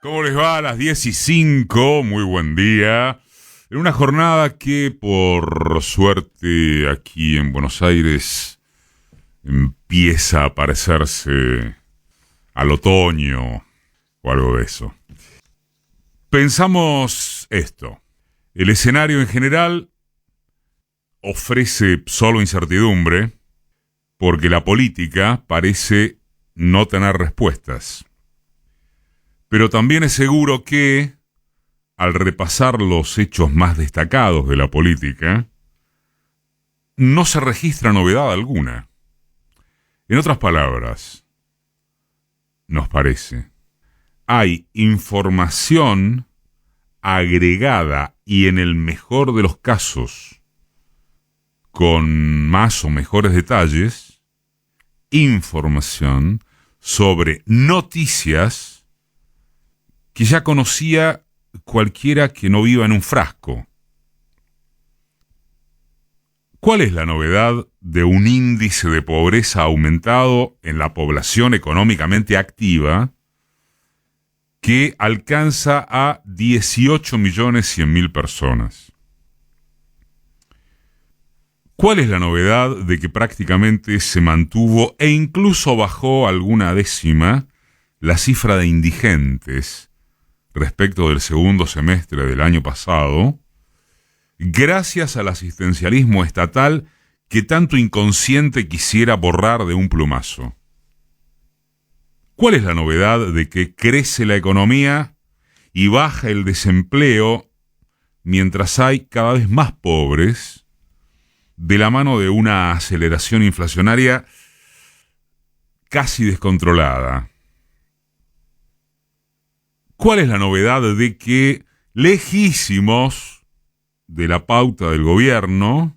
¿Cómo les va a las 10:05? Muy buen día. En una jornada que, por suerte, aquí en Buenos Aires empieza a parecerse al otoño o algo de eso. Pensamos esto. El escenario en general ofrece solo incertidumbre porque la política parece no tener respuestas. Pero también es seguro que, al repasar los hechos más destacados de la política, no se registra novedad alguna. En otras palabras, nos parece, hay información agregada y en el mejor de los casos, con más o mejores detalles, información sobre noticias que ya conocía cualquiera que no viva en un frasco. ¿Cuál es la novedad de un índice de pobreza aumentado en la población económicamente activa que alcanza a 18.100.000 personas? ¿Cuál es la novedad de que prácticamente se mantuvo e incluso bajó alguna décima la cifra de indigentes respecto del segundo semestre del año pasado, gracias al asistencialismo estatal que tanto inconsciente quisiera borrar de un plumazo? ¿Cuál es la novedad de que crece la economía y baja el desempleo mientras hay cada vez más pobres de la mano de una aceleración inflacionaria casi descontrolada? ¿Cuál es la novedad de que, lejísimos de la pauta del gobierno,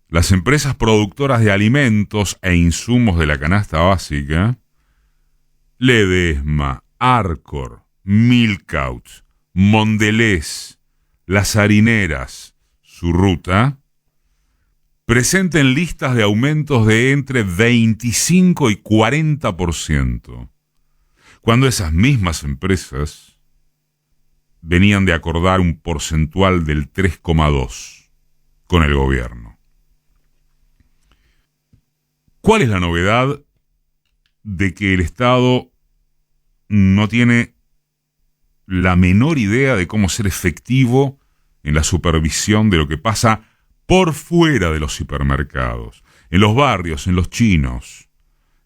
las empresas productoras de alimentos e insumos de la canasta básica, Ledesma, Arcor, Milcaut, Mondelez, Las Harineras, Surruta, presenten listas de aumentos de entre 25 y 40%? Cuando esas mismas empresas venían de acordar un porcentual del 3,2 con el gobierno. ¿Cuál es la novedad de que el Estado no tiene la menor idea de cómo ser efectivo en la supervisión de lo que pasa por fuera de los hipermercados, en los barrios, en los chinos,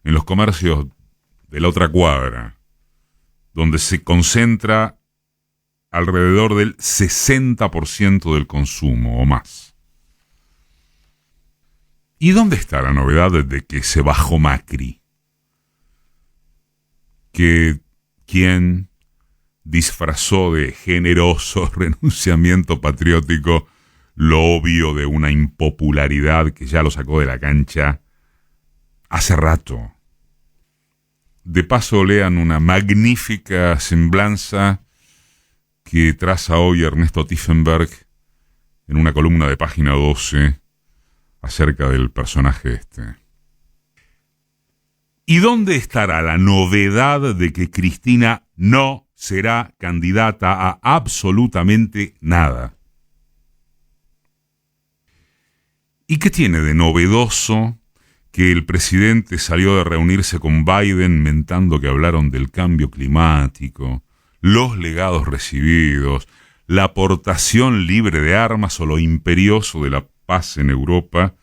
en los comercios de la otra cuadra, donde se concentra alrededor del 60% del consumo o más? ¿Y dónde está la novedad de que se bajó Macri? Que quien disfrazó de generoso renunciamiento patriótico lo obvio de una impopularidad que ya lo sacó de la cancha hace rato. De paso, lean una magnífica semblanza que traza hoy Ernesto Tiefenberg en una columna de página 12 acerca del personaje este. ¿Y dónde estará la novedad de que Cristina no será candidata a absolutamente nada? ¿Y qué tiene de novedoso que el presidente salió de reunirse con Biden mentando que hablaron del cambio climático, los legados recibidos, la aportación libre de armas o lo imperioso de la paz en Europa,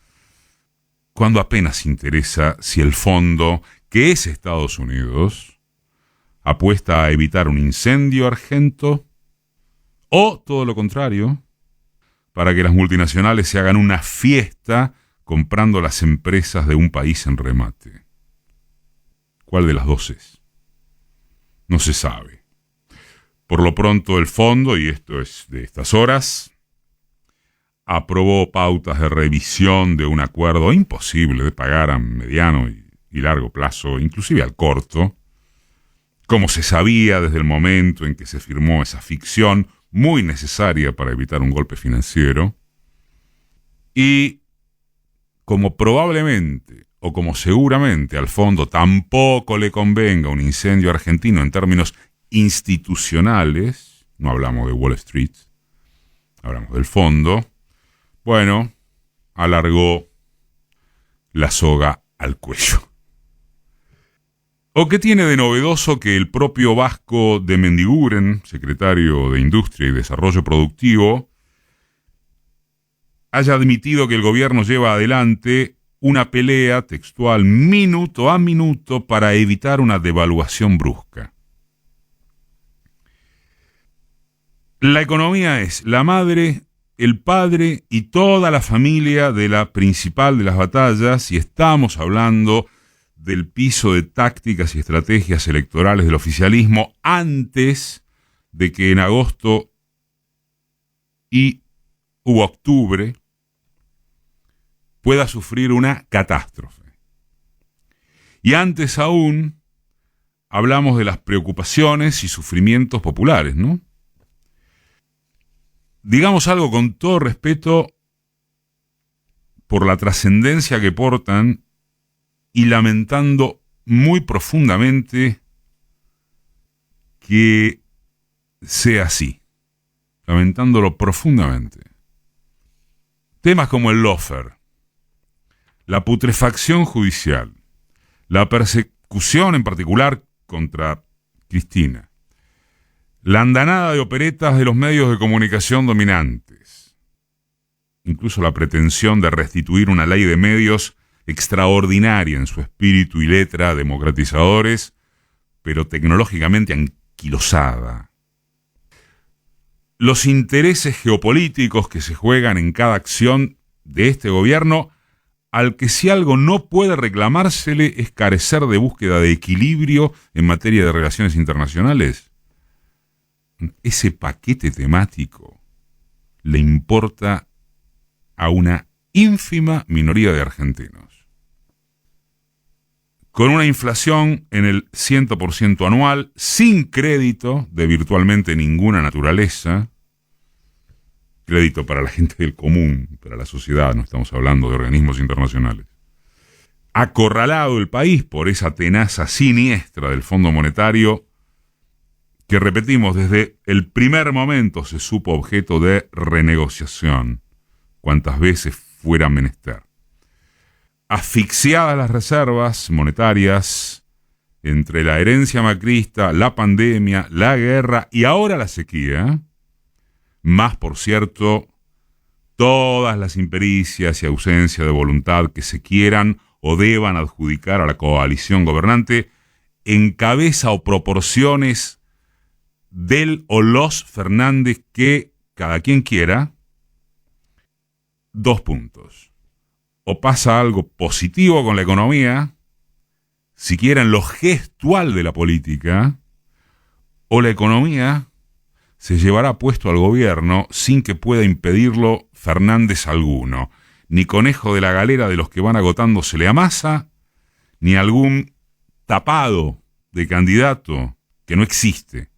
cuando apenas interesa si el fondo, que es Estados Unidos, apuesta a evitar un incendio argento o todo lo contrario, para que las multinacionales se hagan una fiesta comprando las empresas de un país en remate? ¿Cuál de las dos es? No se sabe. Por lo pronto el fondo, y esto es de estas horas, aprobó pautas de revisión de un acuerdo imposible de pagar a mediano y largo plazo, inclusive al corto, como se sabía desde el momento en que se firmó esa ficción muy necesaria para evitar un golpe financiero. Y como probablemente o como seguramente al fondo tampoco le convenga un incendio argentino en términos institucionales, no hablamos de Wall Street, hablamos del fondo, bueno, alargó la soga al cuello. ¿O qué tiene de novedoso que el propio Vasco de Mendiguren, secretario de Industria y Desarrollo Productivo, haya admitido que el gobierno lleva adelante una pelea textual minuto a minuto para evitar una devaluación brusca? La economía es la madre, el padre y toda la familia de la principal de las batallas, y estamos hablando del piso de tácticas y estrategias electorales del oficialismo antes de que en agosto u octubre pueda sufrir una catástrofe. Y antes aún hablamos de las preocupaciones y sufrimientos populares, ¿no? Digamos algo con todo respeto por la trascendencia que portan y lamentando muy profundamente que sea así. Lamentándolo profundamente. Temas como el lawfare, la putrefacción judicial, la persecución en particular contra Cristina, la andanada de operetas de los medios de comunicación dominantes, incluso la pretensión de restituir una ley de medios extraordinaria en su espíritu y letra democratizadores, pero tecnológicamente anquilosada. Los intereses geopolíticos que se juegan en cada acción de este gobierno, al que si algo no puede reclamársele es carecer de búsqueda de equilibrio en materia de relaciones internacionales. Ese paquete temático le importa a una ínfima minoría de argentinos. Con una inflación en el 100% anual, sin crédito de virtualmente ninguna naturaleza, crédito para la gente del común, para la sociedad, no estamos hablando de organismos internacionales, acorralado el país por esa tenaza siniestra del Fondo Monetario, que repetimos, desde el primer momento se supo objeto de renegociación, cuantas veces fuera menester. Asfixiadas las reservas monetarias entre la herencia macrista, la pandemia, la guerra y ahora la sequía, más por cierto, todas las impericias y ausencia de voluntad que se quieran o deban adjudicar a la coalición gobernante, en cabeza o proporciones del o los Fernández que cada quien quiera. 2 puntos. O pasa algo positivo con la economía, siquiera en lo gestual de la política, o la economía se llevará puesto al gobierno sin que pueda impedirlo Fernández alguno, ni conejo de la galera de los que van agotándosele a Massa, ni algún tapado de candidato que no existe,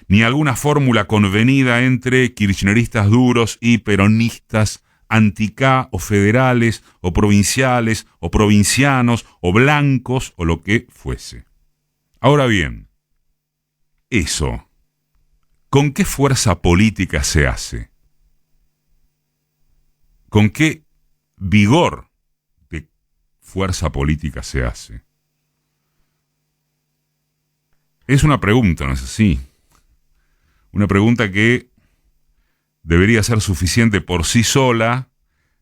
ni alguna fórmula convenida entre kirchneristas duros y peronistas anti-K o federales o provinciales o provincianos o blancos o lo que fuese. Ahora bien, eso, ¿con qué fuerza política se hace? ¿Con qué vigor de fuerza política se hace? Es una pregunta, ¿no es así? Una pregunta que debería ser suficiente por sí sola,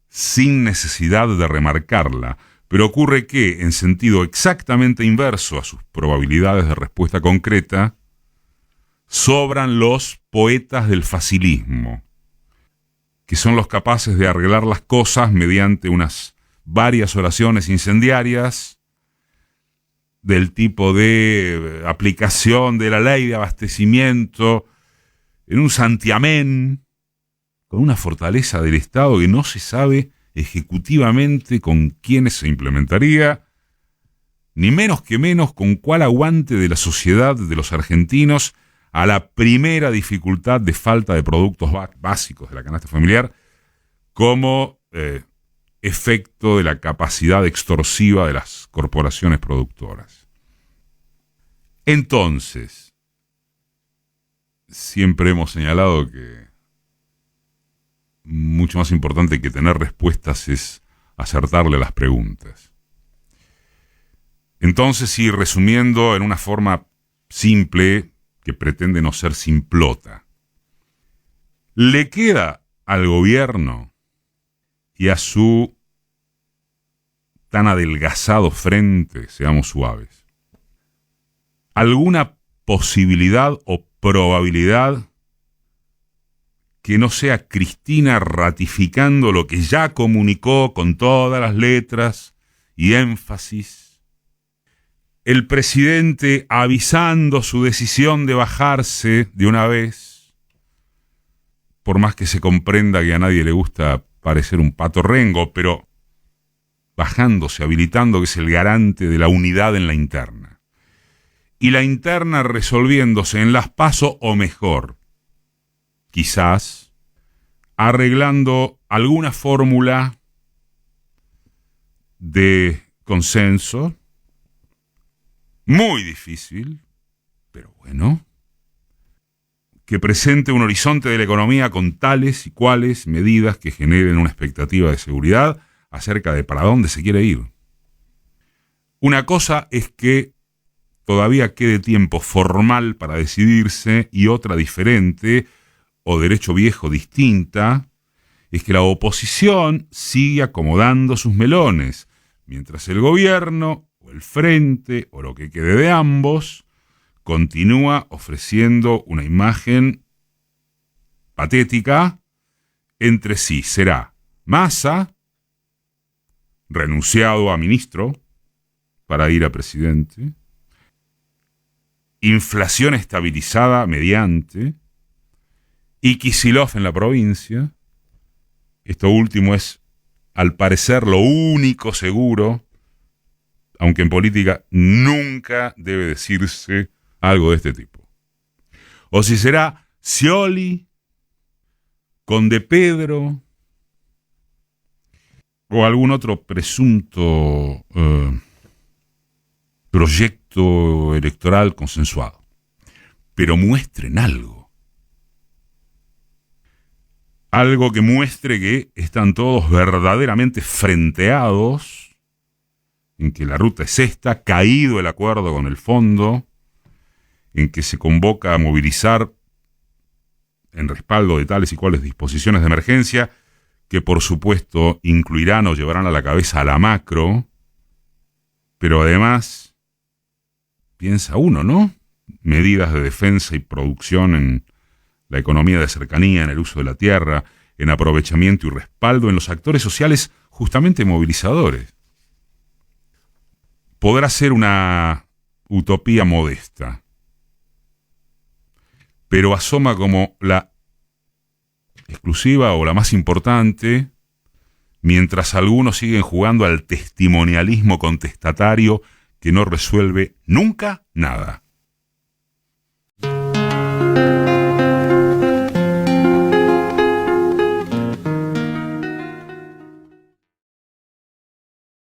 sin necesidad de remarcarla, pero ocurre que, en sentido exactamente inverso a sus probabilidades de respuesta concreta, sobran los poetas del facilismo, que son los capaces de arreglar las cosas mediante unas varias oraciones incendiarias, del tipo de aplicación de la ley de abastecimiento en un santiamén, con una fortaleza del Estado que no se sabe ejecutivamente con quiénes se implementaría, ni menos que menos con cuál aguante de la sociedad de los argentinos a la primera dificultad de falta de productos básicos de la canasta familiar como efecto de la capacidad extorsiva de las corporaciones productoras. Entonces, siempre hemos señalado que mucho más importante que tener respuestas es acertarle a las preguntas. Entonces, sí, resumiendo en una forma simple, que pretende no ser simplota, le queda al gobierno y a su tan adelgazado frente, seamos suaves, alguna posibilidad o probabilidad que no sea Cristina ratificando lo que ya comunicó con todas las letras y énfasis, el presidente avisando su decisión de bajarse de una vez, por más que se comprenda que a nadie le gusta parecer un pato rengo, pero bajándose, habilitando, que es el garante de la unidad en la interna. Y la interna resolviéndose en las PASO, o mejor, quizás arreglando alguna fórmula de consenso, muy difícil, pero bueno, que presente un horizonte de la economía con tales y cuales medidas que generen una expectativa de seguridad acerca de para dónde se quiere ir. Una cosa es que todavía quede tiempo formal para decidirse, y otra diferente, o derecho viejo distinta, es que la oposición sigue acomodando sus melones, mientras el gobierno, o el frente, o lo que quede de ambos, continúa ofreciendo una imagen patética entre sí. Será Massa, renunciado a ministro para ir a presidente, inflación estabilizada mediante, y Kicillof en la provincia. Esto último es, al parecer, lo único seguro, aunque en política nunca debe decirse algo de este tipo. O si será Scioli con De Pedro o algún otro presunto proyecto electoral consensuado. Pero muestren algo. Algo que muestre que están todos verdaderamente frenteados, en que la ruta es esta, caído el acuerdo con el fondo, en que se convoca a movilizar en respaldo de tales y cuales disposiciones de emergencia, que por supuesto incluirán o llevarán a la cabeza a la macro, pero además, piensa uno, ¿no? Medidas de defensa y producción en la economía de cercanía, en el uso de la tierra, en aprovechamiento y respaldo en los actores sociales justamente movilizadores. Podrá ser una utopía modesta, pero asoma como la exclusiva o la más importante, mientras algunos siguen jugando al testimonialismo contestatario que no resuelve nunca nada.